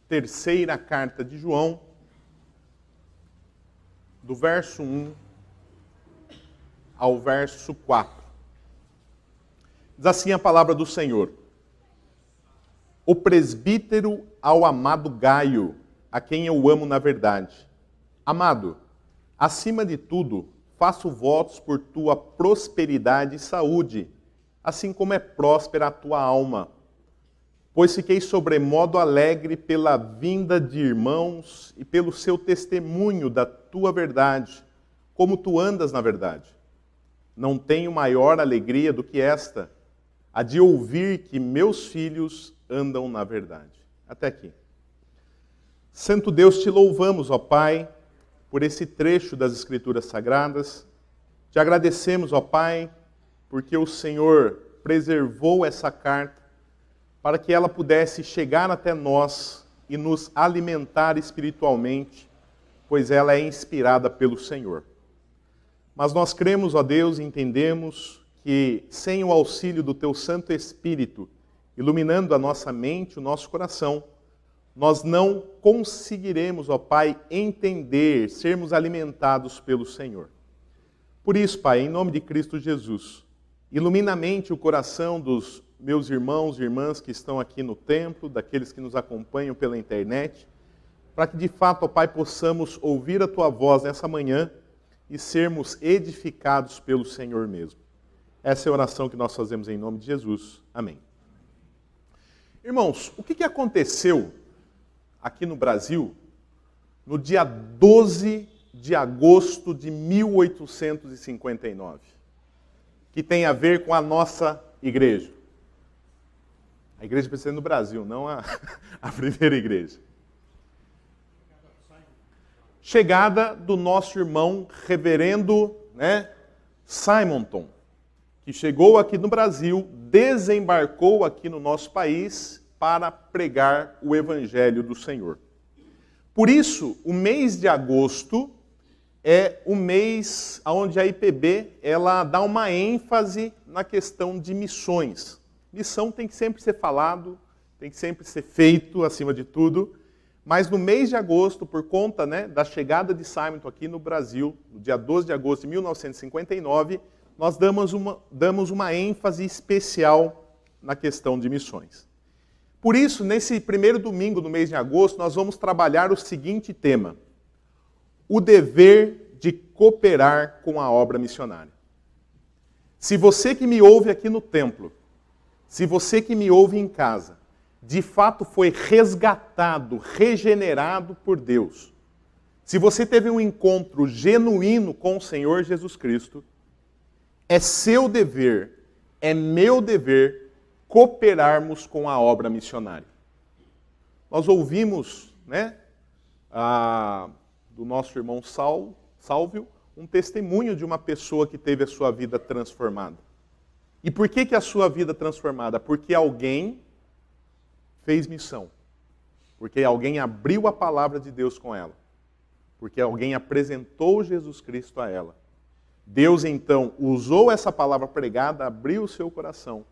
terceira carta de João, do verso 1 ao verso 4. Diz assim a palavra do Senhor: o presbítero ao amado Gaio, a quem eu amo na verdade. Amado, acima de tudo, faço votos por tua prosperidade e saúde, assim como é próspera a tua alma. Pois fiquei sobremodo alegre pela vinda de irmãos e pelo seu testemunho da tua verdade, como tu andas na verdade. Não tenho maior alegria do que esta, a de ouvir que meus filhos andam na verdade. Até aqui. Santo Deus, te louvamos, ó Pai, por esse trecho das Escrituras Sagradas. Te agradecemos, ó Pai, porque o Senhor preservou essa carta para que ela pudesse chegar até nós e nos alimentar espiritualmente, pois ela é inspirada pelo Senhor. Mas nós cremos, ó Deus, e entendemos que sem o auxílio do Teu Santo Espírito, iluminando a nossa mente, o nosso coração, nós não conseguiremos, ó Pai, entender, sermos alimentados pelo Senhor. Por isso, Pai, em nome de Cristo Jesus, ilumina a mente e o coração dos meus irmãos e irmãs que estão aqui no templo, daqueles que nos acompanham pela internet, para que de fato, ó Pai, possamos ouvir a Tua voz nessa manhã e sermos edificados pelo Senhor mesmo. Essa é a oração que nós fazemos em nome de Jesus. Amém. Irmãos, o que aconteceu aqui no Brasil no dia 12 de agosto de 1859, que tem a ver com a nossa igreja? A igreja precisa ser no Brasil, não a primeira igreja. Chegada do nosso irmão reverendo Simonton, que chegou aqui no Brasil, desembarcou aqui no nosso país para pregar o Evangelho do Senhor. Por isso, o mês de agosto é o mês onde a IPB ela dá uma ênfase na questão de missões. Missão tem que sempre ser falado, tem que sempre ser feito, acima de tudo. Mas no mês de agosto, por conta da chegada de Simonton aqui no Brasil, no dia 12 de agosto de 1959, nós damos uma ênfase especial na questão de missões. Por isso, nesse primeiro domingo do mês de agosto, nós vamos trabalhar o seguinte tema: o dever de cooperar com a obra missionária. Se você que me ouve aqui no templo, se você que me ouve em casa, de fato foi resgatado, regenerado por Deus, se você teve um encontro genuíno com o Senhor Jesus Cristo, é seu dever, é meu dever, cooperarmos com a obra missionária. Nós ouvimos, do nosso irmão Sálvio, um testemunho de uma pessoa que teve a sua vida transformada. E por que a sua vida transformada? Porque alguém fez missão. Porque alguém abriu a palavra de Deus com ela. Porque alguém apresentou Jesus Cristo a ela. Deus, então, usou essa palavra pregada, abriu o seu coração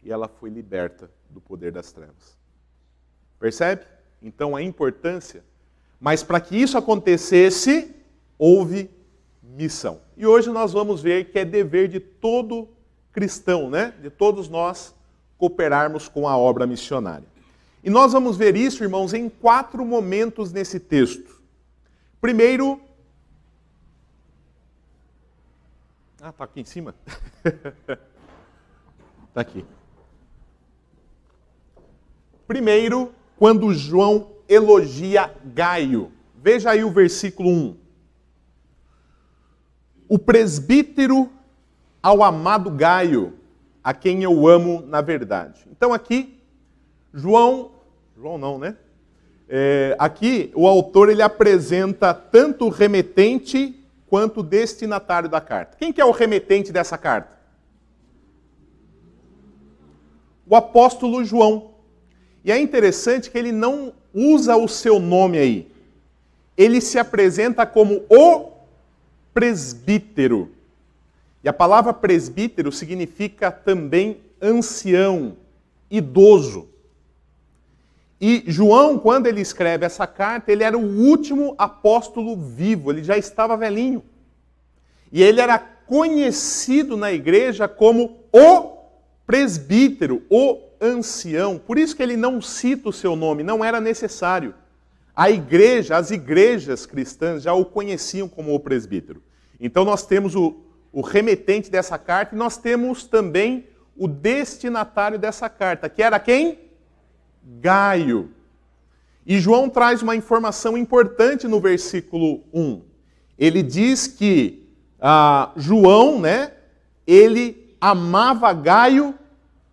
e ela foi liberta do poder das trevas. Percebe? Então, a importância. Mas para que isso acontecesse, houve missão. E hoje nós vamos ver que é dever de todo cristão, de todos nós, cooperarmos com a obra missionária. E nós vamos ver isso, irmãos, em 4 momentos nesse texto. Primeiro... está aqui em cima? Está aqui. Primeiro, quando João elogia Gaio. Veja aí o versículo 1. O presbítero ao amado Gaio, a quem eu amo na verdade. Então aqui, João não, aqui o autor ele apresenta tanto o remetente quanto o destinatário da carta. Quem que é o remetente dessa carta? O apóstolo João. E é interessante que ele não usa o seu nome aí. Ele se apresenta como o presbítero. E a palavra presbítero significa também ancião, idoso. E João, quando ele escreve essa carta, ele era o último apóstolo vivo, ele já estava velhinho. E ele era conhecido na igreja como o presbítero, o ancião. Por isso que ele não cita o seu nome, não era necessário. A igreja, as igrejas cristãs já o conheciam como o presbítero. Então nós temos o remetente dessa carta e nós temos também o destinatário dessa carta, que era quem? Gaio. E João traz uma informação importante no versículo 1. Ele diz que João, né, ele amava Gaio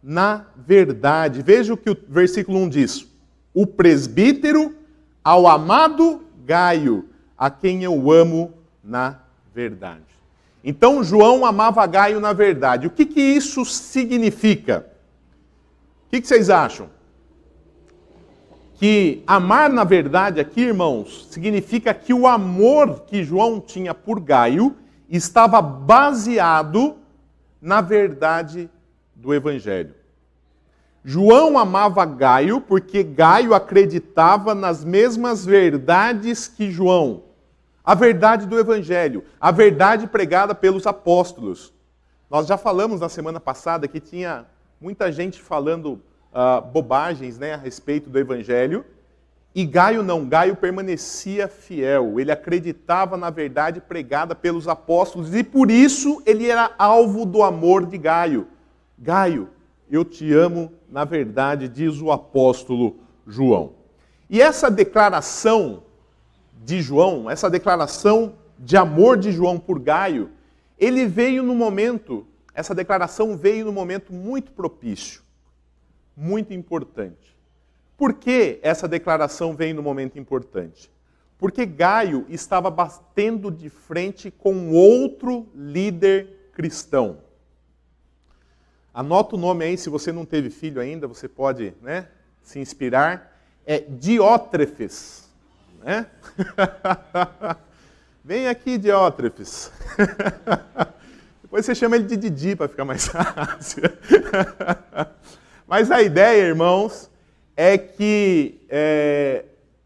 na verdade. Veja o que o versículo 1 diz. O presbítero ao amado Gaio, a quem eu amo na verdade. Então João amava Gaio na verdade. O que isso significa? O que vocês acham? Que amar na verdade aqui, irmãos, significa que o amor que João tinha por Gaio estava baseado na verdade do Evangelho. João amava Gaio porque Gaio acreditava nas mesmas verdades que João. A verdade do Evangelho, a verdade pregada pelos apóstolos. Nós já falamos na semana passada que tinha muita gente falando bobagens, né, a respeito do Evangelho. E Gaio não, Gaio permanecia fiel. Ele acreditava na verdade pregada pelos apóstolos e por isso ele era alvo do amor de Gaio. Gaio, eu te amo na verdade, diz o apóstolo João. E essa declaração de João, essa declaração de amor de João por Gaio, ele veio no momento, essa declaração veio no momento muito propício, muito importante. Por que essa declaração veio no momento importante? Porque Gaio estava batendo de frente com outro líder cristão. Anota o nome aí, se você não teve filho ainda, você pode, né, se inspirar. É Diótrefes. Né? Vem aqui, Diótrefes. Depois você chama ele de Didi para ficar mais fácil. Mas a ideia, irmãos, é que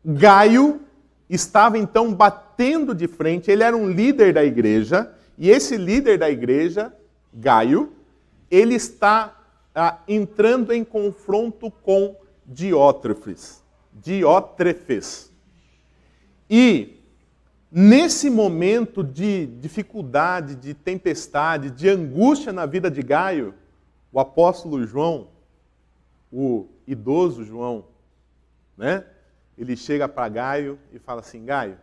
Gaio estava então batendo de frente, ele era um líder da igreja, e esse líder da igreja, Gaio, ele está entrando em confronto com Diótrefes. E nesse momento de dificuldade, de tempestade, de angústia na vida de Gaio, o apóstolo João, o idoso João, né? Ele chega para Gaio e fala assim: Gaio,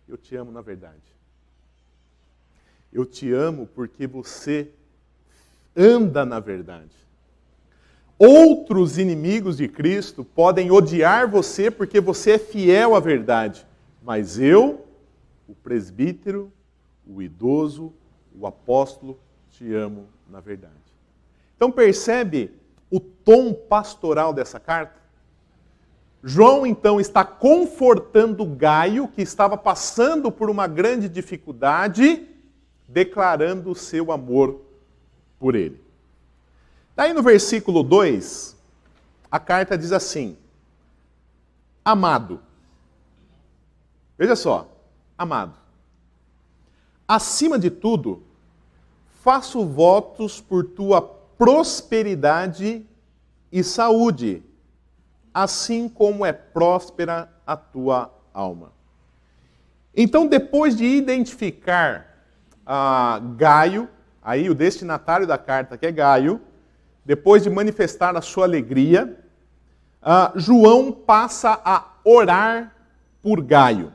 eu te amo na verdade. Eu te amo porque você anda na verdade. Outros inimigos de Cristo podem odiar você porque você é fiel à verdade. Mas eu, o presbítero, o idoso, o apóstolo, te amo na verdade. Então percebe o tom pastoral dessa carta? João, então, está confortando Gaio, que estava passando por uma grande dificuldade, declarando o seu amor por ele. Daí no versículo 2, a carta diz assim: amado. Veja só, amado. Acima de tudo, faço votos por tua prosperidade e saúde, assim como é próspera a tua alma. Então, depois de identificar Gaio, aí o destinatário da carta, que é Gaio, depois de manifestar a sua alegria, João passa a orar por Gaio.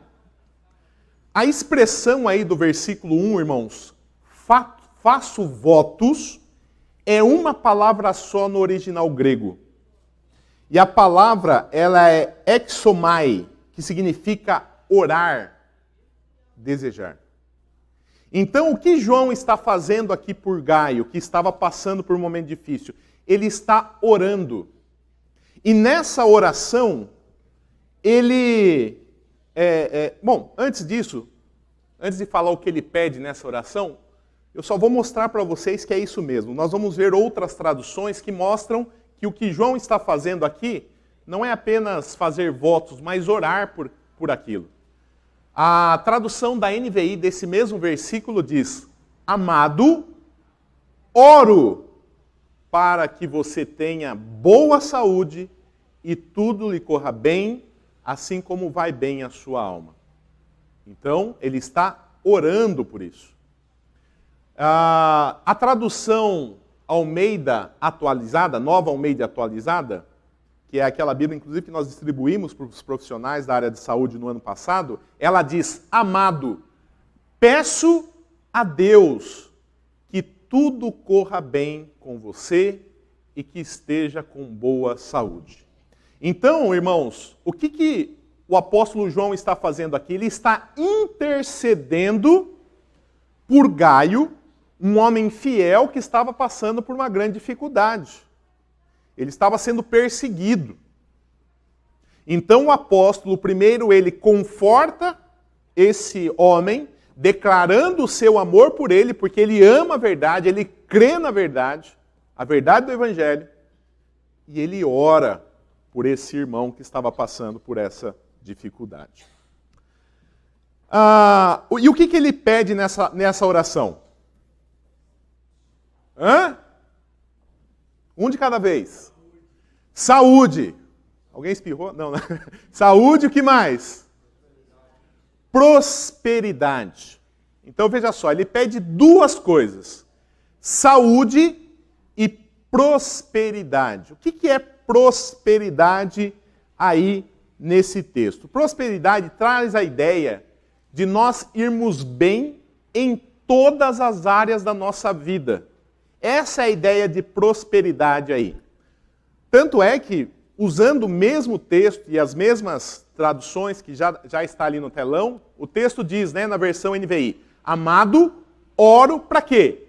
A expressão aí do versículo 1, irmãos, faço votos, é uma palavra só no original grego. E a palavra, ela é exomai, que significa orar, desejar. Então, o que João está fazendo aqui por Gaio, que estava passando por um momento difícil? Ele está orando. E nessa oração, ele... Bom, antes disso, antes de falar o que ele pede nessa oração, eu só vou mostrar para vocês que é isso mesmo. Nós vamos ver outras traduções que mostram que o que João está fazendo aqui não é apenas fazer votos, mas orar por aquilo. A tradução da NVI desse mesmo versículo diz: amado, oro para que você tenha boa saúde e tudo lhe corra bem, assim como vai bem a sua alma. Então, ele está orando por isso. A tradução Almeida atualizada, Nova Almeida atualizada, que é aquela Bíblia, inclusive, que nós distribuímos para os profissionais da área de saúde no ano passado, ela diz: amado, peço a Deus que tudo corra bem com você e que esteja com boa saúde. Então, irmãos, o que o apóstolo João está fazendo aqui? Ele está intercedendo por Gaio, um homem fiel que estava passando por uma grande dificuldade. Ele estava sendo perseguido. Então o apóstolo, primeiro, ele conforta esse homem, declarando o seu amor por ele, porque ele ama a verdade, ele crê na verdade, a verdade do Evangelho, e ele ora por esse irmão que estava passando por essa dificuldade. E o que ele pede nessa oração? Um de cada vez. Saúde. Alguém espirrou? Não, não. Saúde, o que mais? Prosperidade. Então veja só, ele pede duas coisas: saúde e prosperidade. O que é prosperidade aí nesse texto? Prosperidade traz a ideia de nós irmos bem em todas as áreas da nossa vida. Essa é a ideia de prosperidade aí. Tanto é que, usando o mesmo texto e as mesmas traduções que já está ali no telão, o texto diz, na versão NVI, amado, oro para quê?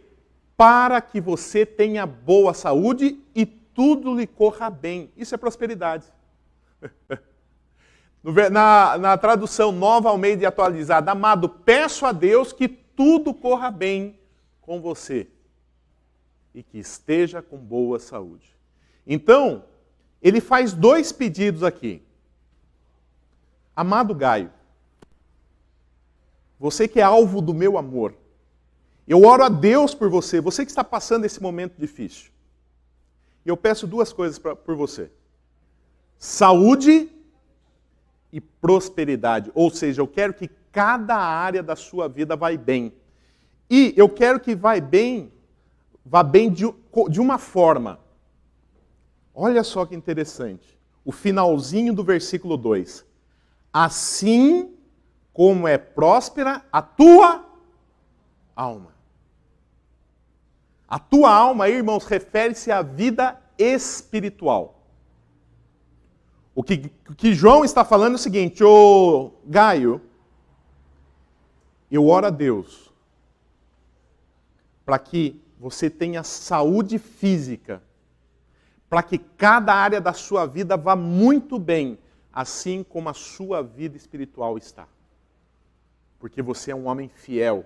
Para que você tenha boa saúde e tudo lhe corra bem. Isso é prosperidade. Na tradução Nova Almeida atualizada, amado, peço a Deus que tudo corra bem com você e que esteja com boa saúde. Então, ele faz dois pedidos aqui. Amado Gaio, você que é alvo do meu amor, eu oro a Deus por você, você que está passando esse momento difícil. E eu peço duas coisas por você: saúde e prosperidade. Ou seja, eu quero que cada área da sua vida vá bem. E eu quero que vá bem de uma forma. Olha só que interessante. O finalzinho do versículo 2. Assim como é próspera a tua alma. A tua alma, irmãos, refere-se à vida espiritual. O que João está falando é o seguinte: ô Gaio, eu oro a Deus para que você tenha saúde física, para que cada área da sua vida vá muito bem, assim como a sua vida espiritual está. Porque você é um homem fiel.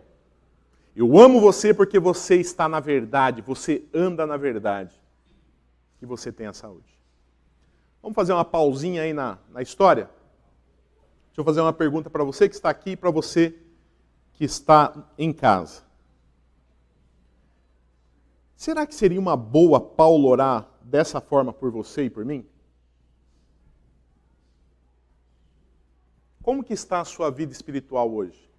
Eu amo você porque você está na verdade, você anda na verdade. E você tem a saúde. Vamos fazer uma pausinha aí na história? Deixa eu fazer uma pergunta para você que está aqui e para você que está em casa. Será que seria uma boa Paulo orar dessa forma por você e por mim? Como que está a sua vida espiritual hoje?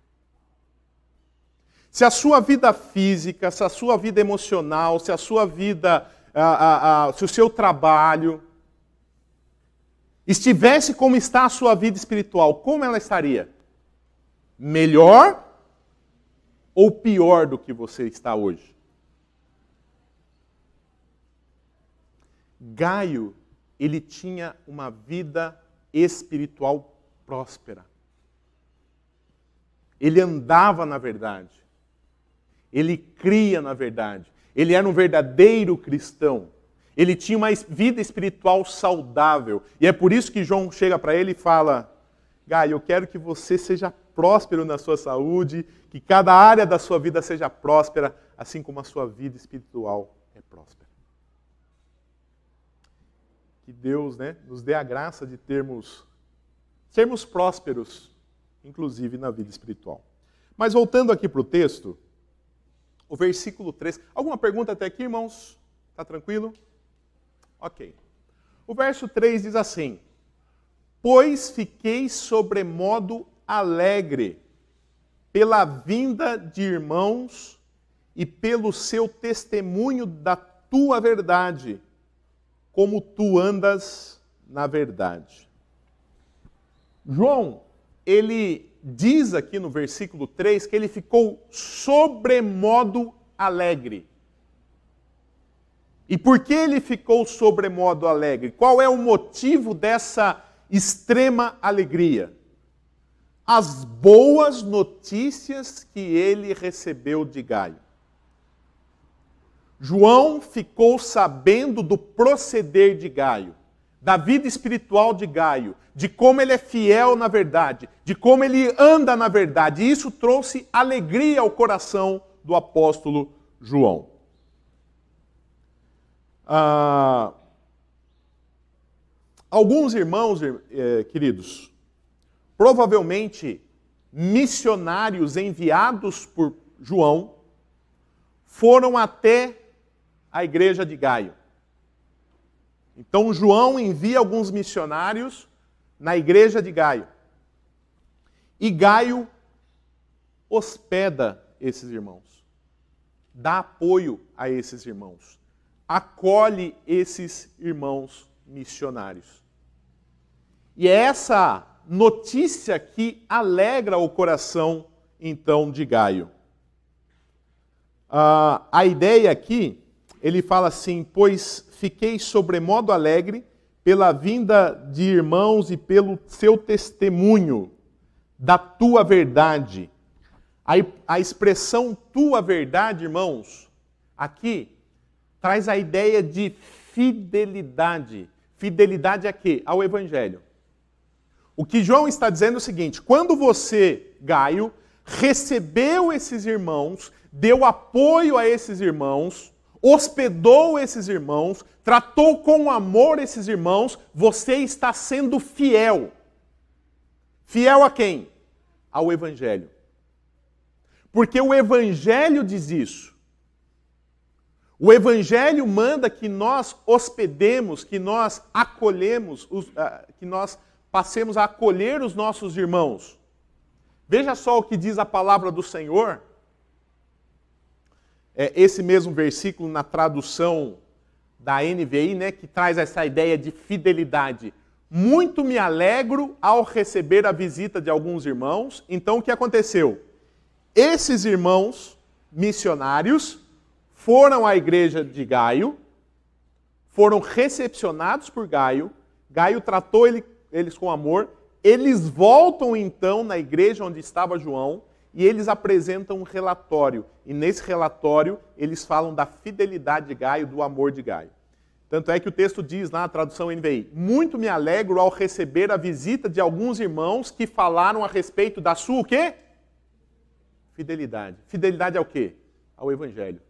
Se a sua vida física, se a sua vida emocional, se a sua vida, se o seu trabalho estivesse como está a sua vida espiritual, como ela estaria? Melhor ou pior do que você está hoje? Gaio, ele tinha uma vida espiritual próspera. Ele andava na verdade. Ele cria na verdade. Ele era um verdadeiro cristão. Ele tinha uma vida espiritual saudável. E é por isso que João chega para ele e fala: Gaio, eu quero que você seja próspero na sua saúde, que cada área da sua vida seja próspera, assim como a sua vida espiritual é próspera. Que que Deus, né, nos dê a graça de sermos prósperos, inclusive na vida espiritual. Mas voltando aqui para o texto, o versículo 3. Alguma pergunta até aqui, irmãos? Está tranquilo? Ok. O verso 3 diz assim: pois fiquei sobremodo alegre pela vinda de irmãos e pelo seu testemunho da tua verdade, como tu andas na verdade. João, ele diz aqui no versículo 3 que ele ficou sobremodo alegre. E por que ele ficou sobremodo alegre? Qual é o motivo dessa extrema alegria? As boas notícias que ele recebeu de Gaio. João ficou sabendo do proceder de Gaio, da vida espiritual de Gaio, de como ele é fiel na verdade, de como ele anda na verdade. E isso trouxe alegria ao coração do apóstolo João. Alguns irmãos, queridos, provavelmente missionários enviados por João, foram até a igreja de Gaio. Então João envia alguns missionários na igreja de Gaio. E Gaio hospeda esses irmãos, dá apoio a esses irmãos, acolhe esses irmãos missionários. E é essa notícia que alegra o coração, então, de Gaio. A ideia aqui, ele fala assim: pois fiquei sobremodo alegre pela vinda de irmãos e pelo seu testemunho da tua verdade. A expressão tua verdade, irmãos, aqui traz a ideia de fidelidade. Fidelidade a quê? Ao Evangelho. O que João está dizendo é o seguinte: quando você, Gaio, recebeu esses irmãos, deu apoio a esses irmãos, hospedou esses irmãos, tratou com amor esses irmãos, você está sendo fiel. Fiel a quem? Ao Evangelho. Porque o Evangelho diz isso. O Evangelho manda que nós hospedemos, que nós acolhemos, que nós passemos a acolher os nossos irmãos. Veja só o que diz a palavra do Senhor. Esse mesmo versículo na tradução da NVI, né, que traz essa ideia de fidelidade. Muito me alegro ao receber a visita de alguns irmãos. Então o que aconteceu? Esses irmãos missionários foram à igreja de Gaio, foram recepcionados por Gaio, Gaio tratou eles com amor, eles voltam então na igreja onde estava João e eles apresentam um relatório. E nesse relatório eles falam da fidelidade de Gaio, do amor de Gaio. Tanto é que o texto diz na tradução NVI: muito me alegro ao receber a visita de alguns irmãos que falaram a respeito da sua o quê? Fidelidade. Fidelidade ao quê? Ao Evangelho.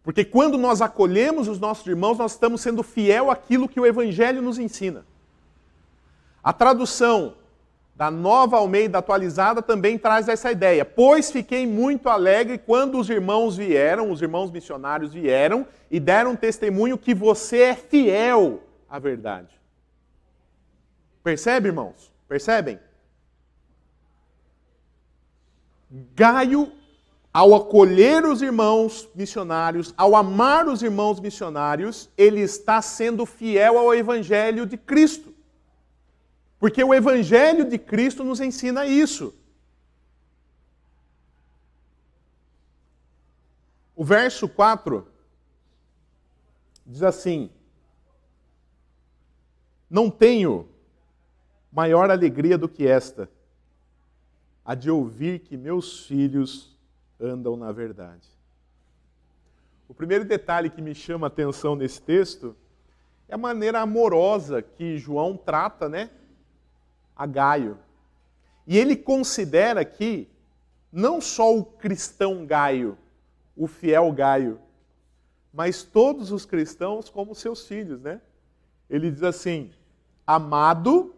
Porque quando nós acolhemos os nossos irmãos, nós estamos sendo fiel àquilo que o Evangelho nos ensina. A tradução da Nova Almeida Atualizada também traz essa ideia. Pois fiquei muito alegre quando os irmãos vieram, os irmãos missionários vieram e deram testemunho que você é fiel à verdade. Percebe, irmãos? Percebem? Gaio, ao acolher os irmãos missionários, ao amar os irmãos missionários, ele está sendo fiel ao Evangelho de Cristo. Porque o Evangelho de Cristo nos ensina isso. O verso 4 diz assim: não tenho maior alegria do que esta, a de ouvir que meus filhos andam na verdade. O primeiro detalhe que me chama a atenção nesse texto é a maneira amorosa que João trata, né, a Gaio. E ele considera aqui não só o cristão Gaio, o fiel Gaio, mas todos os cristãos como seus filhos, né? Ele diz assim: amado,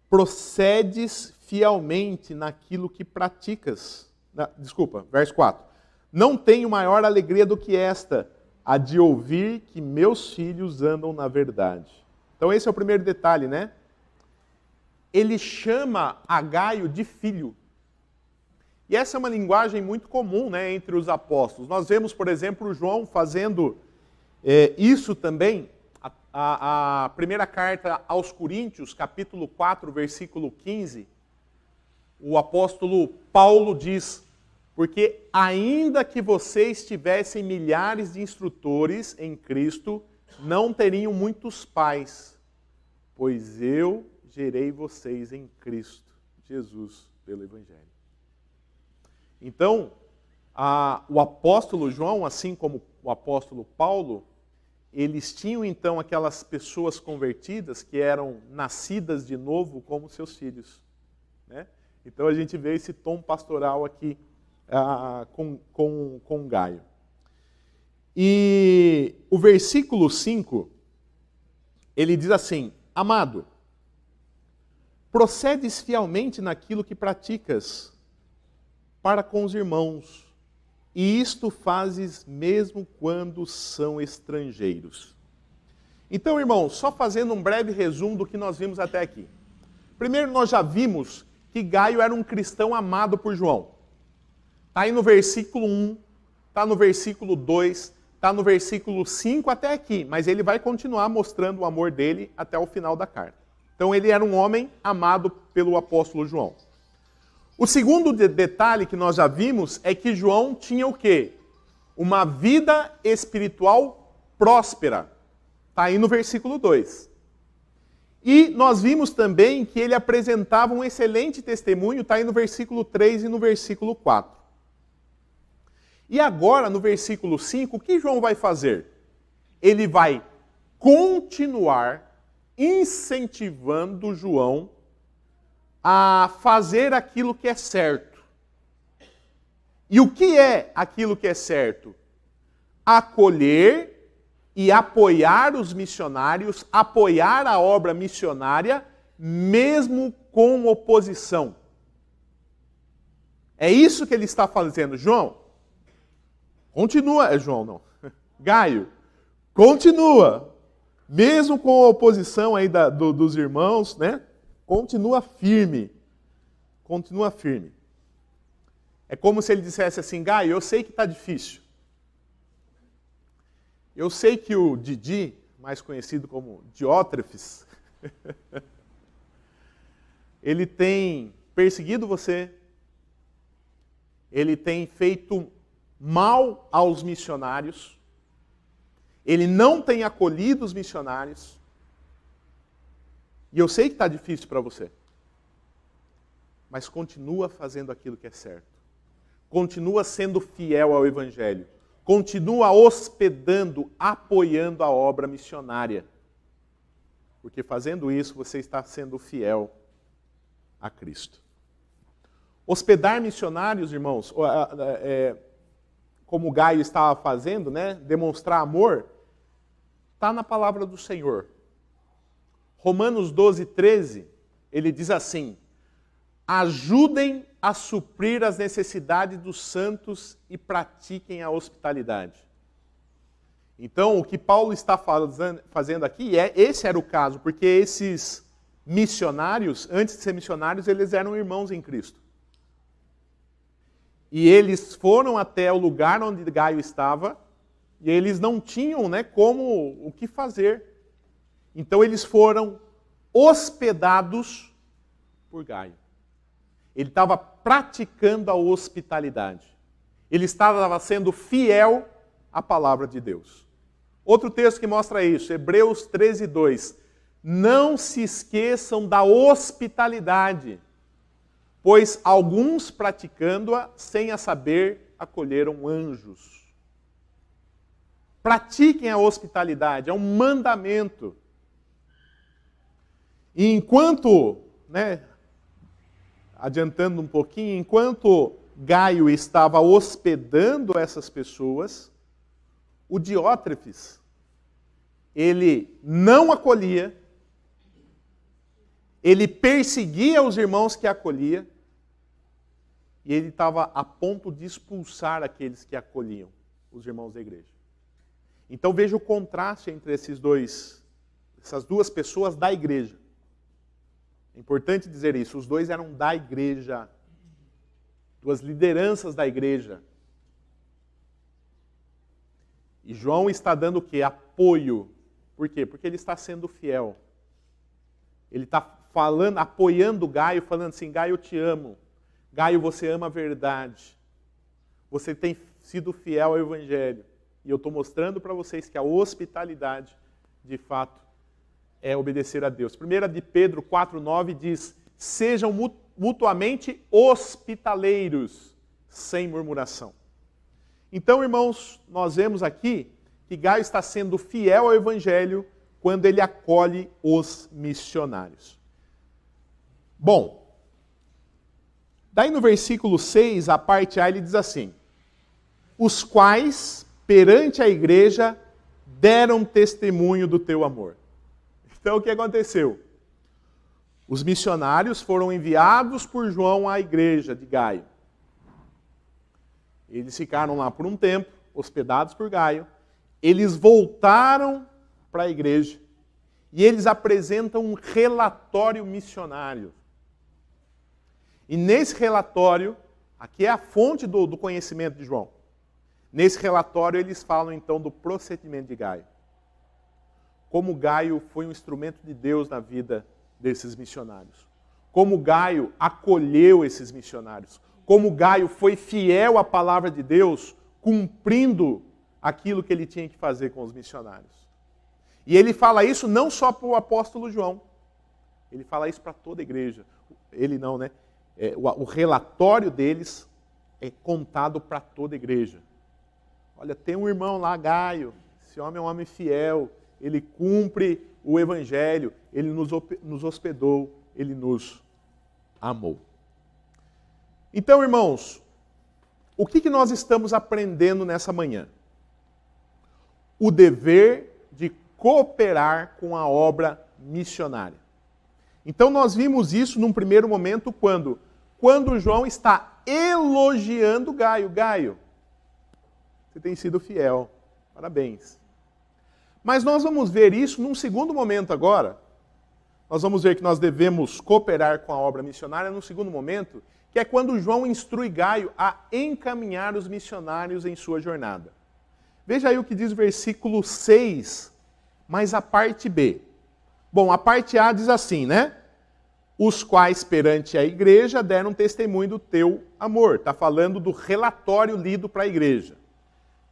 procedes fielmente naquilo que praticas. Desculpa, verso 4. Não tenho maior alegria do que esta, a de ouvir que meus filhos andam na verdade. Então esse é o primeiro detalhe, né? Ele chama a Gaio de filho. E essa é uma linguagem muito comum, né, entre os apóstolos. Nós vemos, por exemplo, João fazendo isso também. A primeira carta aos Coríntios, capítulo 4, versículo 15, o apóstolo Paulo diz: porque ainda que vocês tivessem milhares de instrutores em Cristo, não teriam muitos pais, pois eu gerei vocês em Cristo Jesus pelo Evangelho. Então, o apóstolo João, assim como o apóstolo Paulo, eles tinham então aquelas pessoas convertidas que eram nascidas de novo como seus filhos, né? Então a gente vê esse tom pastoral aqui com Gaio. E o versículo 5, ele diz assim: amado, procedes fielmente naquilo que praticas para com os irmãos, e isto fazes mesmo quando são estrangeiros. Então, irmãos, só fazendo um breve resumo do que nós vimos até aqui. Primeiro, nós já vimos que Gaio era um cristão amado por João. Está aí no versículo 1, está no versículo 2, está no versículo 5 até aqui, mas ele vai continuar mostrando o amor dele até o final da carta. Então, ele era um homem amado pelo apóstolo João. O segundo detalhe que nós já vimos é que João tinha o quê? Uma vida espiritual próspera. Está aí no versículo 2. E nós vimos também que ele apresentava um excelente testemunho, está aí no versículo 3 e no versículo 4. E agora, no versículo 5, o que João vai fazer? Ele vai continuar incentivando João a fazer aquilo que é certo. E o que é aquilo que é certo? Acolher e apoiar os missionários, apoiar a obra missionária, mesmo com oposição. É isso que ele está fazendo. João, continua. João, não. Gaio, continua. Mesmo com a oposição aí dos irmãos, né? Continua firme. Continua firme. É como se ele dissesse assim: Gaio, eu sei que está difícil. Eu sei que o Didi, mais conhecido como Diótrefes, ele tem perseguido você, ele tem feito mal aos missionários, ele não tem acolhido os missionários, e eu sei que está difícil para você, mas continua fazendo aquilo que é certo, continua sendo fiel ao Evangelho, continua hospedando, apoiando a obra missionária. Porque fazendo isso, você está sendo fiel a Cristo. Hospedar missionários, irmãos, como Gaio estava fazendo, né? Demonstrar amor, está na palavra do Senhor. Romanos 12, 13, ele diz assim: ajudem a suprir as necessidades dos santos e pratiquem a hospitalidade. Então, o que Paulo está fazendo aqui, esse era o caso, porque esses missionários, antes de ser missionários, eles eram irmãos em Cristo. E eles foram até o lugar onde Gaio estava, e eles não tinham, né, o que fazer. Então, eles foram hospedados por Gaio. Ele estava praticando a hospitalidade. Ele estava sendo fiel à palavra de Deus. Outro texto que mostra isso, Hebreus 13, 2. Não se esqueçam da hospitalidade, pois alguns praticando-a, sem a saber, acolheram anjos. Pratiquem a hospitalidade, é um mandamento. E enquanto, adiantando um pouquinho, enquanto Gaio estava hospedando essas pessoas, o Diótrefes, ele não acolhia, ele perseguia os irmãos que acolhia, e ele estava a ponto de expulsar aqueles que acolhiam os irmãos da igreja. Então veja o contraste entre essas duas pessoas da igreja. É importante dizer isso, os dois eram da igreja, duas lideranças da igreja. E João está dando o quê? Apoio. Por quê? Porque ele está sendo fiel. Ele está falando, apoiando Gaio, falando assim, Gaio, eu te amo. Gaio, você ama a verdade. Você tem sido fiel ao Evangelho. E eu estou mostrando para vocês que a hospitalidade, de fato, é obedecer a Deus. 1 de Pedro 4,9 diz, sejam mutuamente hospitaleiros, sem murmuração. Então, irmãos, nós vemos aqui que Gaio está sendo fiel ao Evangelho quando ele acolhe os missionários. Bom, daí no versículo 6, a parte A, ele diz assim, os quais, perante a igreja, deram testemunho do teu amor. Então, o que aconteceu? Os missionários foram enviados por João à igreja de Gaio. Eles ficaram lá por um tempo, hospedados por Gaio. Eles voltaram para a igreja e eles apresentam um relatório missionário. E nesse relatório, aqui é a fonte do conhecimento de João. Nesse relatório eles falam então do procedimento de Gaio. Como Gaio foi um instrumento de Deus na vida desses missionários. Como Gaio acolheu esses missionários. Como Gaio foi fiel à palavra de Deus, cumprindo aquilo que ele tinha que fazer com os missionários. E ele fala isso não só para o apóstolo João. Ele fala isso para toda a igreja. Ele não, né? O relatório deles é contado para toda a igreja. Olha, tem um irmão lá, Gaio. Esse homem é um homem fiel. Ele cumpre o evangelho. Ele nos hospedou. Ele nos amou. Então, irmãos, o que nós estamos aprendendo nessa manhã? O dever de cooperar com a obra missionária. Então, nós vimos isso num primeiro momento quando João está elogiando Gaio. Gaio, você tem sido fiel. Parabéns. Mas nós vamos ver isso num segundo momento agora. Nós vamos ver que nós devemos cooperar com a obra missionária num segundo momento, que é quando João instrui Gaio a encaminhar os missionários em sua jornada. Veja aí o que diz o versículo 6, mas a parte B. Bom, a parte A diz assim, né? Os quais perante a igreja deram testemunho do teu amor. Está falando do relatório lido para a igreja.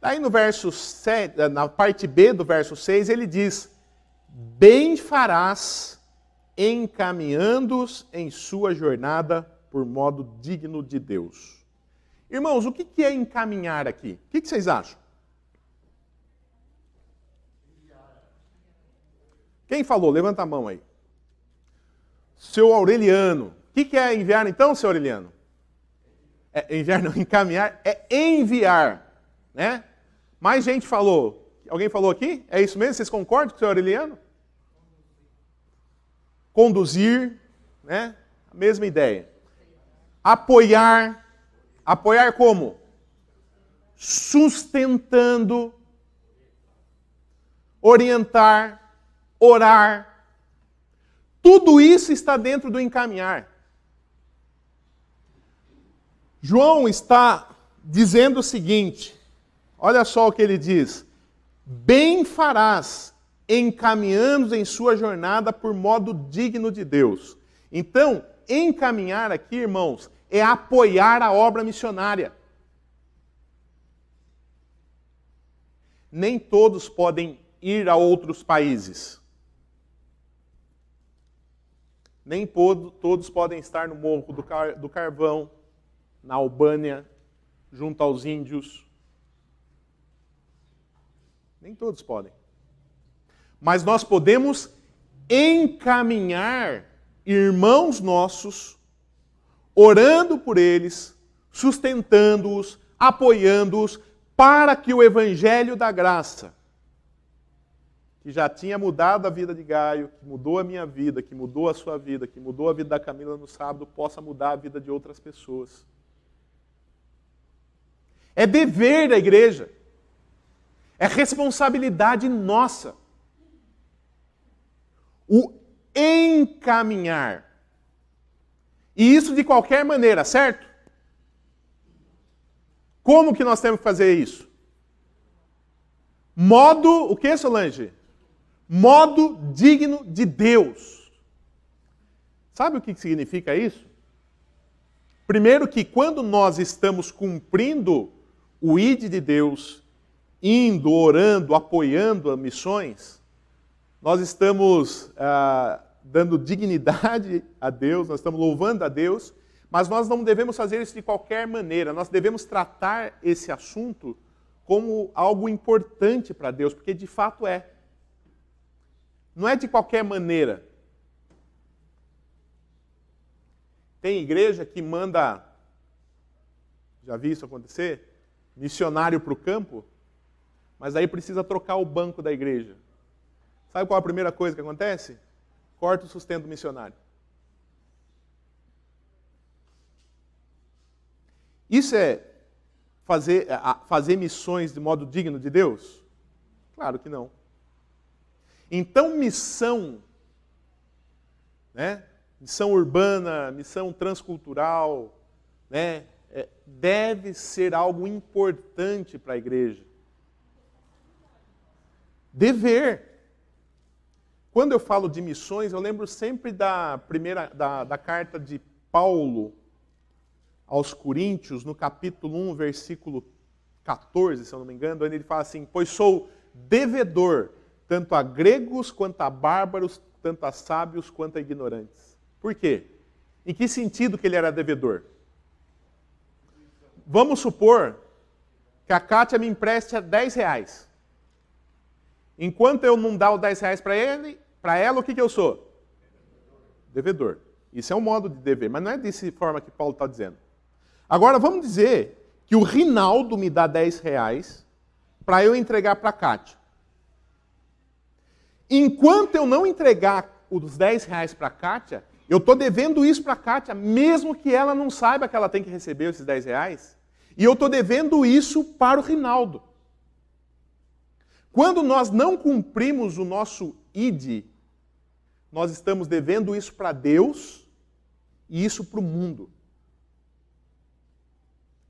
Daí no verso 7, na parte B do verso 6, ele diz, bem farás encaminhando-os em sua jornada por modo digno de Deus. Irmãos, o que é encaminhar aqui? O que vocês acham? Quem falou? Levanta a mão aí. Seu Aureliano. O que é enviar então, seu Aureliano? Enviar não, encaminhar é enviar, né? Mais gente falou. Alguém falou aqui? É isso mesmo? Vocês concordam com o seu Aureliano? Conduzir, né? A mesma ideia. Apoiar. Apoiar como? Sustentando. Orientar. Orar. Tudo isso está dentro do encaminhar. João está dizendo o seguinte, olha só o que ele diz, bem farás encaminhando em sua jornada por modo digno de Deus. Então, encaminhar aqui, irmãos, é apoiar a obra missionária. Nem todos podem ir a outros países. Nem todos podem estar no Morro do Carvão, na Albânia, junto aos índios. Nem todos podem. Mas nós podemos encaminhar irmãos nossos, orando por eles, sustentando-os, apoiando-os, para que o Evangelho da Graça que já tinha mudado a vida de Gaio, que mudou a minha vida, que mudou a sua vida, que mudou a vida da Camila no sábado, possa mudar a vida de outras pessoas. É dever da igreja. É responsabilidade nossa. O encaminhar. E isso de qualquer maneira, certo? Como que nós temos que fazer isso? Modo, o que, Solange? Modo digno de Deus. Sabe o que significa isso? Primeiro que quando nós estamos cumprindo o ID de Deus, indo, orando, apoiando as missões, nós estamos dando dignidade a Deus, nós estamos louvando a Deus, mas nós não devemos fazer isso de qualquer maneira. Nós devemos tratar esse assunto como algo importante para Deus, porque de fato é. Não é de qualquer maneira. Tem igreja que manda, já vi isso acontecer, missionário para o campo, mas aí precisa trocar o banco da igreja. Sabe qual é a primeira coisa que acontece? Corta o sustento do missionário. Isso é fazer missões de modo digno de Deus? Claro que não. Então, missão, né? Missão urbana, missão transcultural, né? Deve ser algo importante para a igreja. Dever. Quando eu falo de missões, eu lembro sempre da carta de Paulo aos Coríntios, no capítulo 1, versículo 14, se eu não me engano, onde ele fala assim: pois sou devedor, tanto a gregos quanto a bárbaros, tanto a sábios quanto a ignorantes. Por quê? Em que sentido que ele era devedor? Vamos supor que a Kátia me empreste 10 reais. Enquanto eu não dar os 10 reais para ela, o que eu sou? Devedor. Isso é um modo de dever, mas não é dessa forma que Paulo está dizendo. Agora, vamos dizer que o Rinaldo me dá 10 reais para eu entregar para a Kátia. Enquanto eu não entregar os 10 reais para a Kátia, eu estou devendo isso para a Kátia, mesmo que ela não saiba que ela tem que receber esses 10 reais. E eu estou devendo isso para o Rinaldo. Quando nós não cumprimos o nosso ID, nós estamos devendo isso para Deus e isso para o mundo.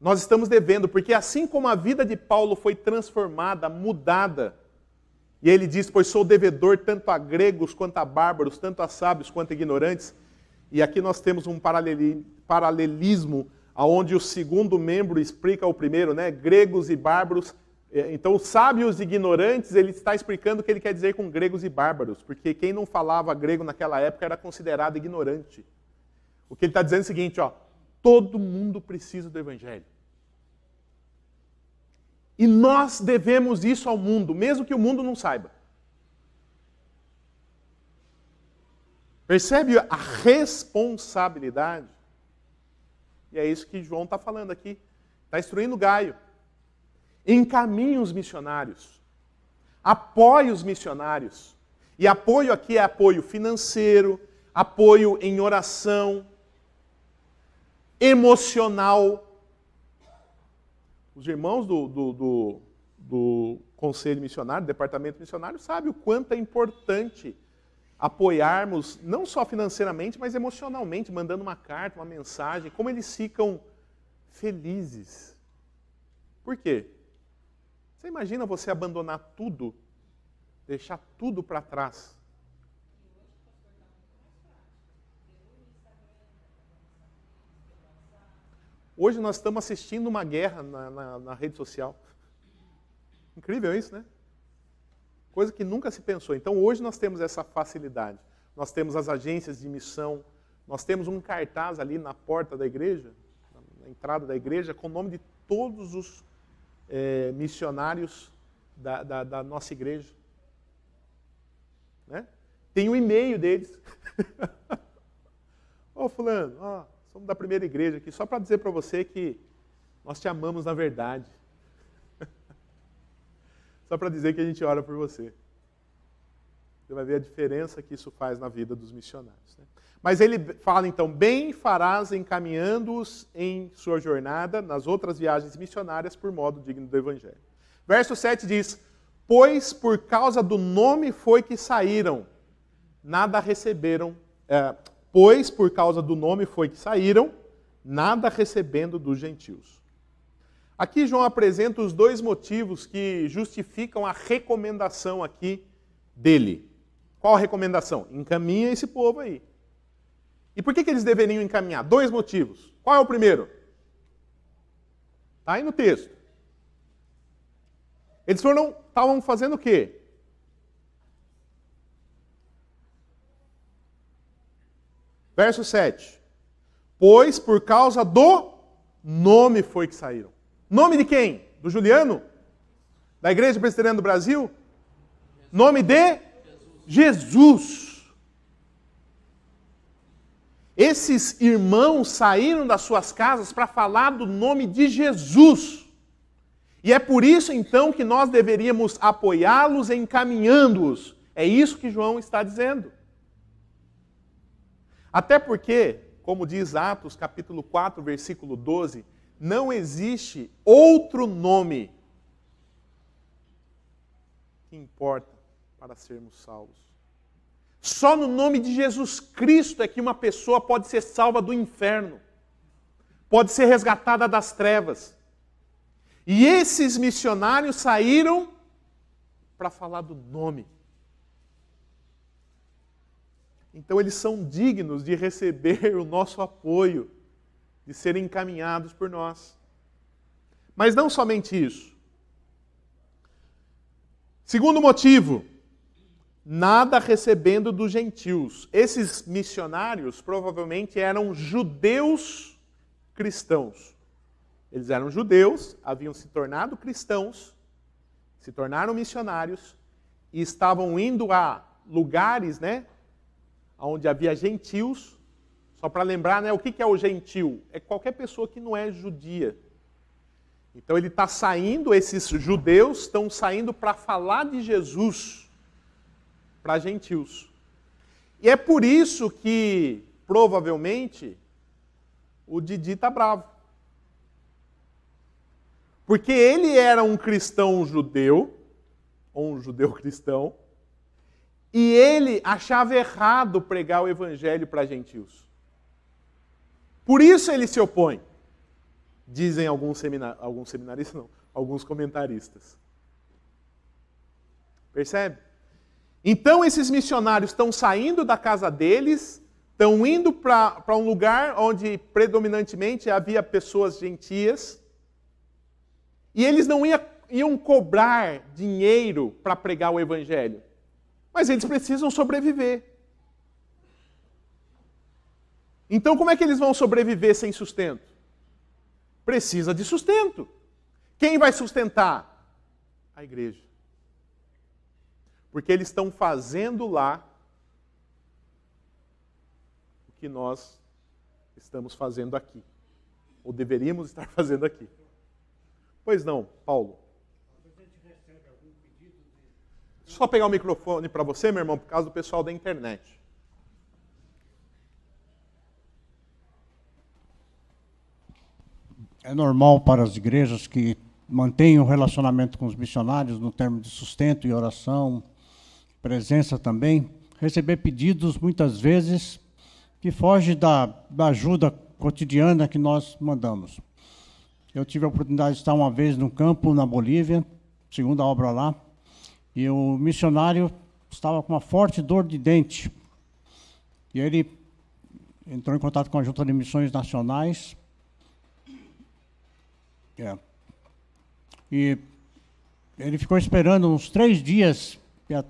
Nós estamos devendo, porque assim como a vida de Paulo foi transformada, mudada, e ele diz, pois sou devedor tanto a gregos quanto a bárbaros, tanto a sábios quanto a ignorantes, e aqui nós temos um paralelismo onde o segundo membro explica o primeiro, né? Gregos e bárbaros. Então, os sábios e ignorantes, ele está explicando o que ele quer dizer com gregos e bárbaros, porque quem não falava grego naquela época era considerado ignorante. O que ele está dizendo é o seguinte, ó, todo mundo precisa do Evangelho. E nós devemos isso ao mundo, mesmo que o mundo não saiba. Percebe a responsabilidade? E é isso que João está falando aqui. Está instruindo Gaio. Encaminhe os missionários. Apoie os missionários. E apoio aqui é apoio financeiro, apoio em oração, emocional. Os irmãos do Conselho Missionário, do Departamento Missionário, sabem o quanto é importante apoiarmos, não só financeiramente, mas emocionalmente, mandando uma carta, uma mensagem, como eles ficam felizes. Por quê? Você imagina você abandonar tudo, deixar tudo para trás? Hoje nós estamos assistindo uma guerra na rede social. Incrível isso, né? Coisa que nunca se pensou. Então hoje nós temos essa facilidade. Nós temos as agências de missão, nós temos um cartaz ali na porta da igreja, na entrada da igreja, com o nome de todos os missionários da nossa igreja. Né? Tem o e-mail deles. Ô fulano, somos da primeira igreja aqui, só para dizer para você que nós te amamos na verdade. Só para dizer que a gente ora por você. Você vai ver a diferença que isso faz na vida dos missionários, né? Mas ele fala então, bem farás encaminhando-os em sua jornada nas outras viagens missionárias por modo digno do Evangelho. Verso 7 diz, pois por causa do nome foi que saíram, nada receberam, pois por causa do nome foi que saíram, nada recebendo dos gentios. Aqui João apresenta os dois motivos que justificam a recomendação aqui dele. Qual a recomendação? Encaminha esse povo aí. E por que eles deveriam encaminhar? Dois motivos. Qual é o primeiro? Está aí no texto. Eles estavam fazendo o quê? Verso 7. Pois por causa do nome foi que saíram. Nome de quem? Do Juliano? Da Igreja Presbiteriana do Brasil? Nome de Jesus. Esses irmãos saíram das suas casas para falar do nome de Jesus. E é por isso, então, que nós deveríamos apoiá-los encaminhando-os. É isso que João está dizendo. Até porque, como diz Atos, capítulo 4, versículo 12, não existe outro nome que importa para sermos salvos. Só no nome de Jesus Cristo é que uma pessoa pode ser salva do inferno, pode ser resgatada das trevas. E esses missionários saíram para falar do nome. Então eles são dignos de receber o nosso apoio, de serem encaminhados por nós. Mas não somente isso. Segundo motivo, nada recebendo dos gentios. Esses missionários provavelmente eram judeus cristãos. Eles eram judeus, haviam se tornado cristãos, se tornaram missionários e estavam indo a lugares, né, onde havia gentios. Só para lembrar, né, o que é o gentil? É qualquer pessoa que não é judia. Então ele está saindo, esses judeus estão saindo para falar de Jesus para gentios. E é por isso que, provavelmente, o Didi está bravo. Porque ele era um cristão judeu, ou um judeu cristão, e ele achava errado pregar o evangelho para gentios. Por isso ele se opõe, dizem alguns seminaristas, não, alguns comentaristas. Percebe? Então esses missionários estão saindo da casa deles, estão indo para um lugar onde predominantemente havia pessoas gentias, e eles não iam cobrar dinheiro para pregar o evangelho, mas eles precisam sobreviver. Então como é que eles vão sobreviver sem sustento? Precisa de sustento. Quem vai sustentar? A igreja. Porque eles estão fazendo lá o que nós estamos fazendo aqui. Ou deveríamos estar fazendo aqui. Pois não, Paulo. Só pegar o microfone para você, meu irmão, por causa do pessoal da internet. É normal para as igrejas que mantêm o relacionamento com os missionários no termo de sustento e oração, presença também, receber pedidos muitas vezes que fogem da ajuda cotidiana que nós mandamos. Eu tive a oportunidade de estar uma vez no campo na Bolívia, segunda obra lá, e o missionário estava com uma forte dor de dente. E ele entrou em contato com a Junta de Missões Nacionais. E ele ficou esperando uns 3 dias,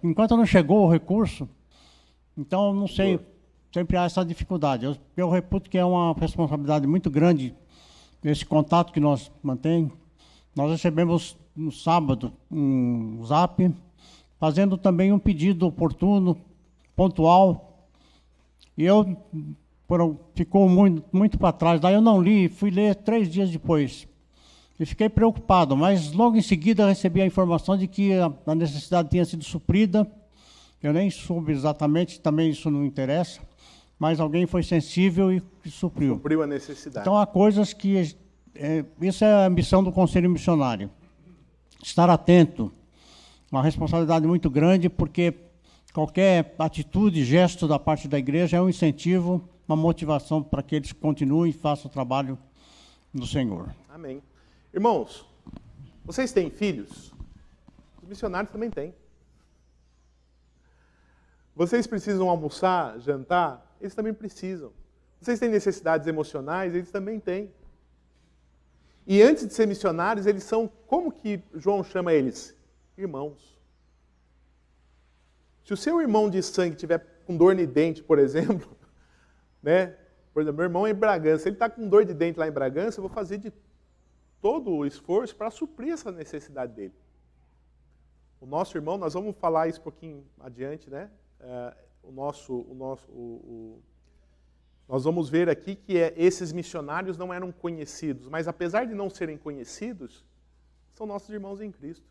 enquanto não chegou o recurso. Então, não sei, sempre há essa dificuldade. Eu reputo que é uma responsabilidade muito grande esse contato que nós mantemos. Nós recebemos no sábado um zap, fazendo também um pedido oportuno, pontual. E ficou muito para trás. Daí eu não li, fui ler 3 dias depois. E fiquei preocupado, mas logo em seguida recebi a informação de que a necessidade tinha sido suprida Eu nem soube exatamente, também isso não interessa, mas alguém foi sensível e supriu. Supriu a necessidade. Então, há coisas que... isso é a missão do Conselho Missionário. Estar atento. Uma responsabilidade muito grande, porque qualquer atitude, gesto da parte da igreja é um incentivo, uma motivação para que eles continuem e façam o trabalho do Senhor. Amém. Irmãos, vocês têm filhos? Os missionários também têm. Vocês precisam almoçar, jantar? Eles também precisam. Vocês têm necessidades emocionais? Eles também têm. E antes de ser missionários, eles são, como que João chama eles? Irmãos. Se o seu irmão de sangue estiver com dor de dente, por exemplo, né? Por exemplo, meu irmão é em Bragança, ele está com dor de dente lá em Bragança, eu vou fazer de todo o esforço para suprir essa necessidade dele. O nosso irmão, nós vamos falar isso um pouquinho adiante, né? Nós vamos ver aqui que esses missionários não eram conhecidos, mas apesar de não serem conhecidos, são nossos irmãos em Cristo.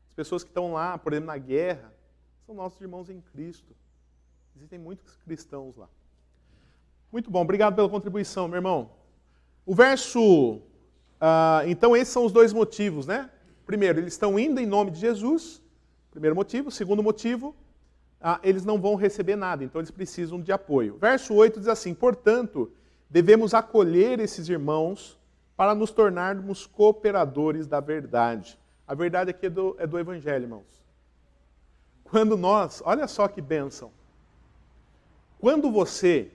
As pessoas que estão lá, por exemplo, na guerra, são nossos irmãos em Cristo. Existem muitos cristãos lá. Muito bom, obrigado pela contribuição, meu irmão. O verso... então, esses são os dois motivos, né? Primeiro, eles estão indo em nome de Jesus. Primeiro motivo. Segundo motivo, eles não vão receber nada, então eles precisam de apoio. Verso 8 diz assim: portanto, devemos acolher esses irmãos para nos tornarmos cooperadores da verdade. A verdade aqui é do Evangelho, irmãos. Quando nós, olha só que bênção. Quando você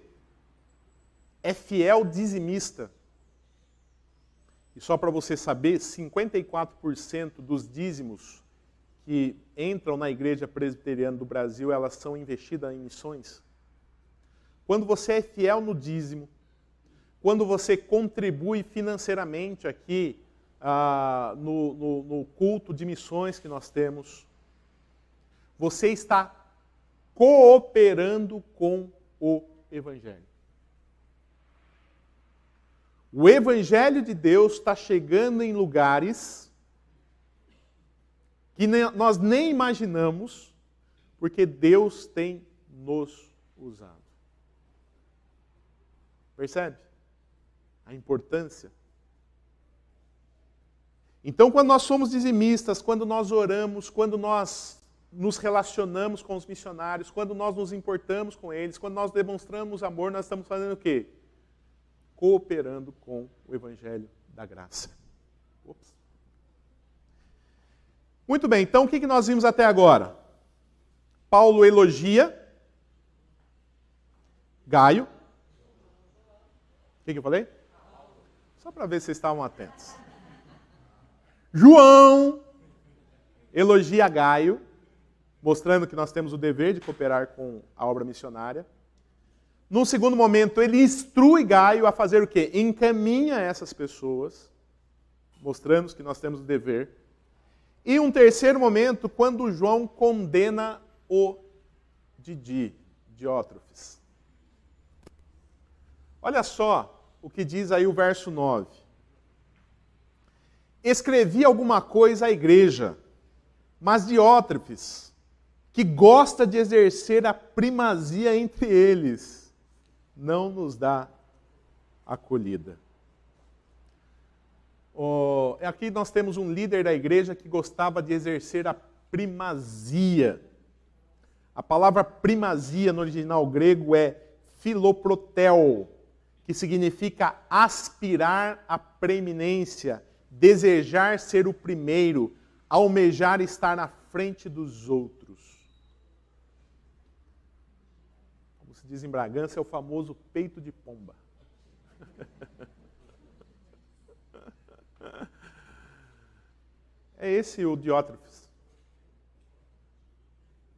é fiel dizimista, e só para você saber, 54% dos dízimos que entram na Igreja Presbiteriana do Brasil, elas são investidas em missões. Quando você é fiel no dízimo, quando você contribui financeiramente aqui no culto de missões que nós temos, você está cooperando com o Evangelho. O Evangelho de Deus está chegando em lugares que nós nem imaginamos, porque Deus tem nos usado. Percebe? A importância. Então, quando nós somos dizimistas, quando nós oramos, quando nós nos relacionamos com os missionários, quando nós nos importamos com eles, quando nós demonstramos amor, nós estamos fazendo o quê? Cooperando com o Evangelho da graça. Ops. Muito bem, então o que nós vimos até agora? Paulo elogia Gaio. O que eu falei? Só para ver se vocês estavam atentos. João elogia Gaio, mostrando que nós temos o dever de cooperar com a obra missionária. Num segundo momento, ele instrui Gaio a fazer o quê? Encaminha essas pessoas, mostrando que nós temos o dever. E um terceiro momento, quando João condena o Diótrefes. Olha só o que diz aí o verso 9. Escrevi alguma coisa à igreja, mas Diótrefes, que gosta de exercer a primazia entre eles, não nos dá acolhida. Aqui nós temos um líder da igreja que gostava de exercer a primazia. A palavra primazia no original grego é philoprotel, que significa aspirar a preeminência, desejar ser o primeiro, almejar estar na frente dos outros. Como se diz em Bragança, é o famoso peito de pomba. É esse o Diótrefes.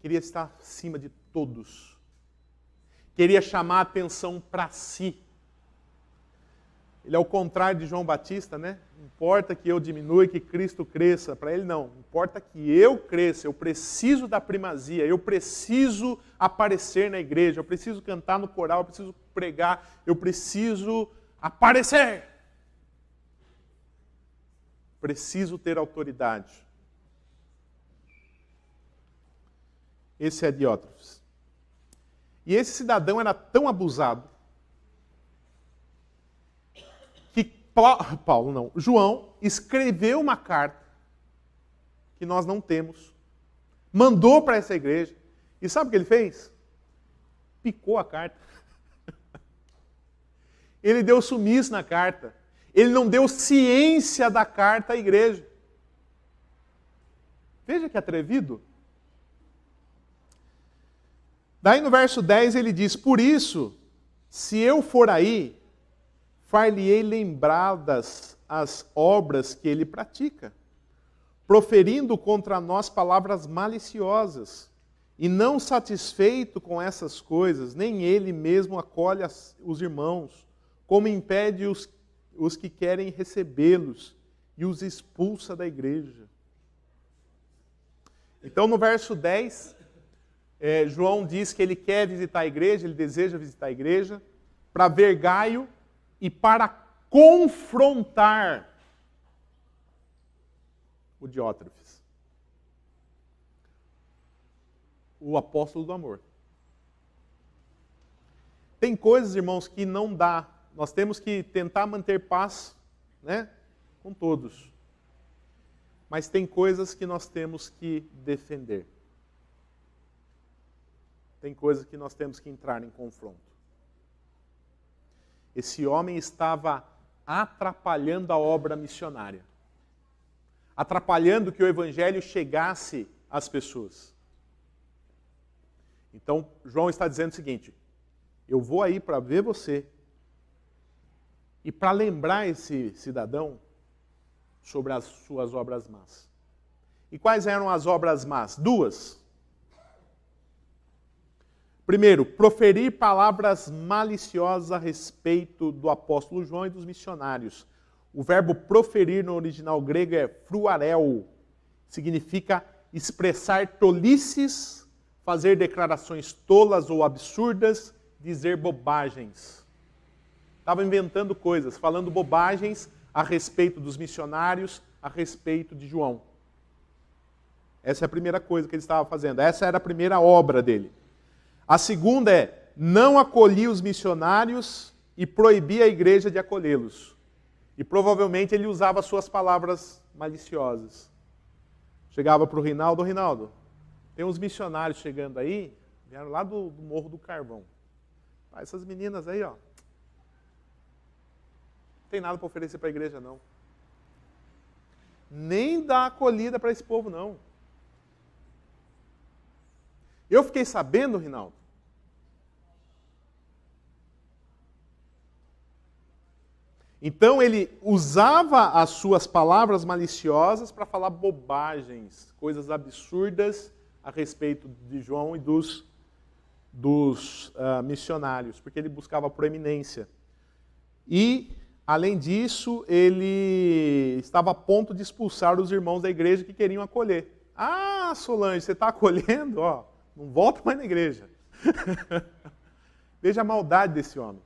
Queria estar acima de todos. Queria chamar a atenção para si. Ele é o contrário de João Batista, né? Não importa que eu diminua e que Cristo cresça. Para ele não. Importa que eu cresça. Eu preciso da primazia. Eu preciso aparecer na igreja. Eu preciso cantar no coral. Eu preciso pregar. Eu preciso aparecer. Preciso ter autoridade. Esse é Diótrefes. E esse cidadão era tão abusado que João escreveu uma carta que nós não temos, mandou para essa igreja, e sabe o que ele fez? Picou a carta. Ele deu sumiço na carta. Ele não deu ciência da carta à igreja. Veja que atrevido. Daí no verso 10 ele diz: por isso, se eu for aí, far-lhe-ei lembradas as obras que ele pratica, proferindo contra nós palavras maliciosas. E não satisfeito com essas coisas, nem ele mesmo acolhe os irmãos, como impede os que querem recebê-los e os expulsa da igreja. Então no verso 10, João diz que ele quer visitar a igreja, ele deseja visitar a igreja, para ver Gaio e para confrontar o Diótrefes, o apóstolo do amor. Tem coisas, irmãos, que não dá. Nós temos que tentar manter paz, né, com todos. Mas tem coisas que nós temos que defender. Tem coisas que nós temos que entrar em confronto. Esse homem estava atrapalhando a obra missionária. Atrapalhando que o evangelho chegasse às pessoas. Então, João está dizendo o seguinte: eu vou aí para ver você e para lembrar esse cidadão sobre as suas obras más. E quais eram as obras más? Duas. Primeiro, proferir palavras maliciosas a respeito do apóstolo João e dos missionários. O verbo proferir no original grego é fruarel. Significa expressar tolices, fazer declarações tolas ou absurdas, dizer bobagens. Estava inventando coisas, falando bobagens a respeito dos missionários, a respeito de João. Essa é a primeira coisa que ele estava fazendo. Essa era a primeira obra dele. A segunda é: não acolhia os missionários e proibia a igreja de acolhê-los. E provavelmente ele usava suas palavras maliciosas. Chegava para o Rinaldo: Rinaldo, tem uns missionários chegando aí, vieram lá do Morro do Carvão. Essas meninas aí, ó, não tem nada para oferecer para a igreja, não. Nem dá acolhida para esse povo, não. Eu fiquei sabendo, Rinaldo, então ele usava as suas palavras maliciosas para falar bobagens, coisas absurdas a respeito de João e dos missionários, porque ele buscava proeminência. E, além disso, ele estava a ponto de expulsar os irmãos da igreja que queriam acolher. Ah, Solange, você está acolhendo? Ó, não volta mais na igreja. Veja a maldade desse homem.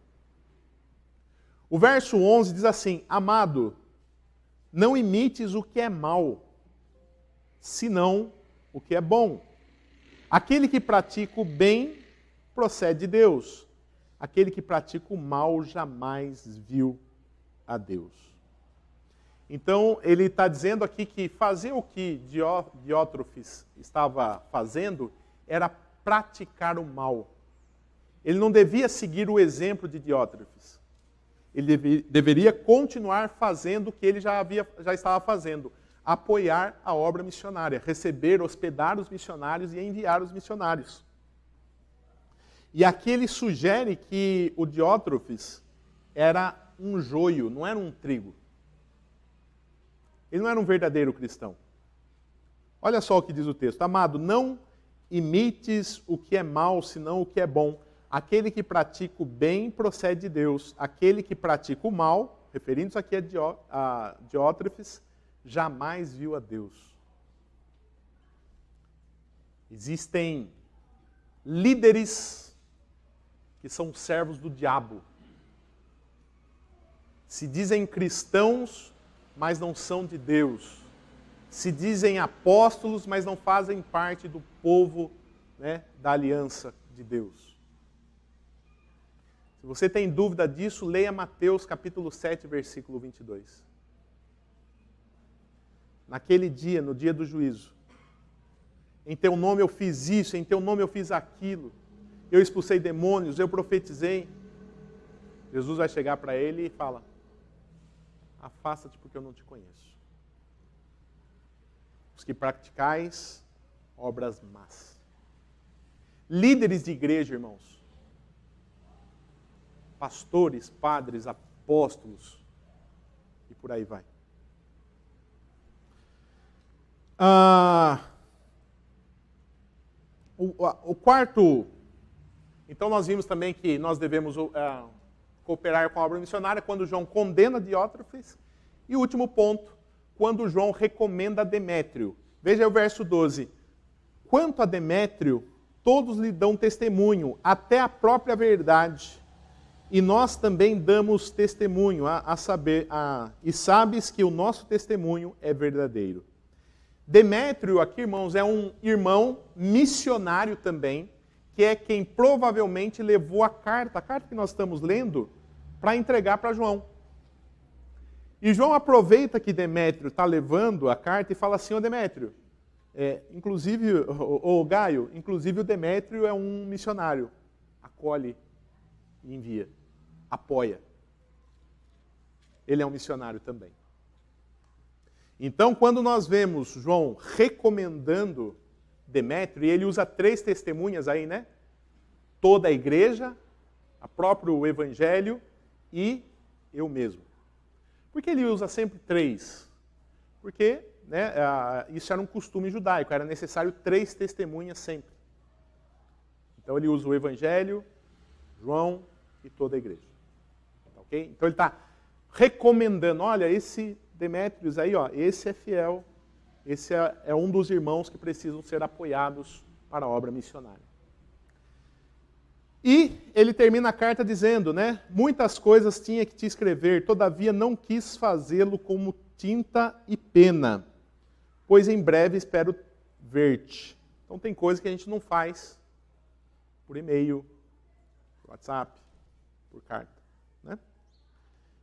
O verso 11 diz assim: amado, não imites o que é mal, senão o que é bom. Aquele que pratica o bem procede de Deus. Aquele que pratica o mal jamais viu a Deus. Então, ele está dizendo aqui que fazer o que Diótrefes estava fazendo era praticar o mal. Ele não devia seguir o exemplo de Diótrefes. Ele deveria continuar fazendo o que ele já estava fazendo. Apoiar a obra missionária, receber, hospedar os missionários e enviar os missionários. E aqui ele sugere que o Diótrefes era um joio, não era um trigo. Ele não era um verdadeiro cristão. Olha só o que diz o texto: amado, não imites o que é mal, senão o que é bom. Aquele que pratica o bem procede de Deus. Aquele que pratica o mal, referindo-se aqui a Diótrefes, jamais viu a Deus. Existem líderes que são servos do diabo. Se dizem cristãos, mas não são de Deus. Se dizem apóstolos, mas não fazem parte do povo né, da aliança de Deus. Se você tem dúvida disso, leia Mateus capítulo 7, versículo 22. Naquele dia, no dia do juízo, em teu nome eu fiz isso, em teu nome eu fiz aquilo, eu expulsei demônios, eu profetizei. Jesus vai chegar para ele e fala: afasta-te porque eu não te conheço. Os que praticais obras más. Líderes de igreja, irmãos. Pastores, padres, apóstolos. E por aí vai. O quarto... Então nós vimos também que nós devemos cooperar com a obra missionária quando João condena Diótrefes. E o último ponto, quando João recomenda Demétrio. Veja o verso 12. Quanto a Demétrio, todos lhe dão testemunho, até a própria verdade. E nós também damos testemunho, e sabes que o nosso testemunho é verdadeiro. Demétrio aqui, irmãos, é um irmão missionário também, que é quem provavelmente levou a carta que nós estamos lendo, para entregar para João. E João aproveita que Demétrio está levando a carta e fala assim: ô Demétrio, inclusive, ô Gaio, inclusive o Demétrio é um missionário. Acolhe e envia. Apoia. Ele é um missionário também. Então, quando nós vemos João recomendando Demétrio, e ele usa 3 testemunhas aí, né? Toda a igreja, a próprio evangelho e eu mesmo. Por que ele usa sempre 3? Porque, né, isso era um costume judaico, era necessário 3 testemunhas sempre. Então ele usa o evangelho, João e toda a igreja. Okay? Então ele está recomendando: olha, esse Demétrios aí, ó, esse é fiel, esse é um dos irmãos que precisam ser apoiados para a obra missionária. E ele termina a carta dizendo, né, muitas coisas tinha que te escrever, todavia não quis fazê-lo como tinta e pena, pois em breve espero ver-te. Então tem coisas que a gente não faz por e-mail, por WhatsApp, por carta, né?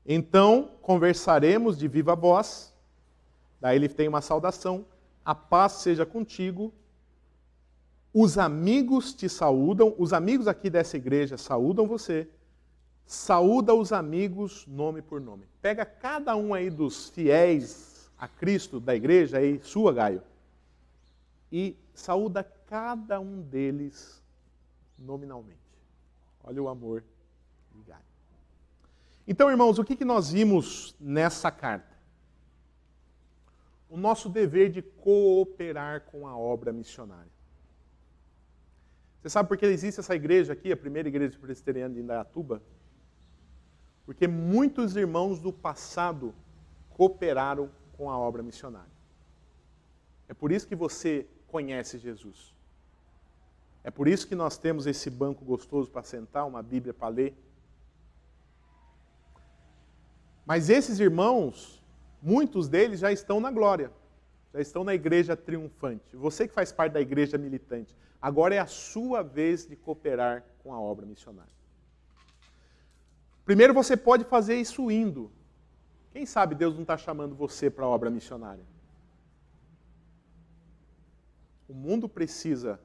Então, conversaremos de viva voz. Daí ele tem uma saudação. A paz seja contigo. Os amigos te saúdam. Os amigos aqui dessa igreja saúdam você. Saúda os amigos nome por nome. Pega cada um aí dos fiéis a Cristo da igreja, aí, sua, Gaio, e saúda cada um deles nominalmente. Olha o amor de Gaio. Então, irmãos, o que nós vimos nessa carta? O nosso dever de cooperar com a obra missionária. Você sabe por que existe essa igreja aqui, a primeira igreja presbiteriana de Indaiatuba? Porque muitos irmãos do passado cooperaram com a obra missionária. É por isso que você conhece Jesus. É por isso que nós temos esse banco gostoso para sentar, uma Bíblia para ler. Mas esses irmãos, muitos deles já estão na glória, já estão na igreja triunfante. Você que faz parte da igreja militante, agora é a sua vez de cooperar com a obra missionária. Primeiro você pode fazer isso indo. Quem sabe Deus não está chamando você para a obra missionária? O mundo precisa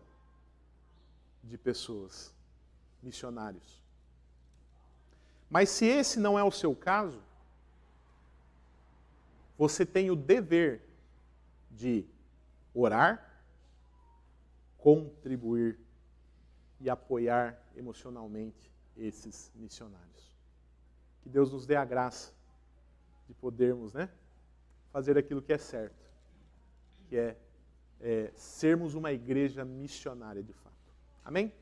de pessoas, missionários. Mas se esse não é o seu caso, você tem o dever de orar, contribuir e apoiar emocionalmente esses missionários. Que Deus nos dê a graça de podermos, né, fazer aquilo que é certo, que é sermos uma igreja missionária de fato. Amém?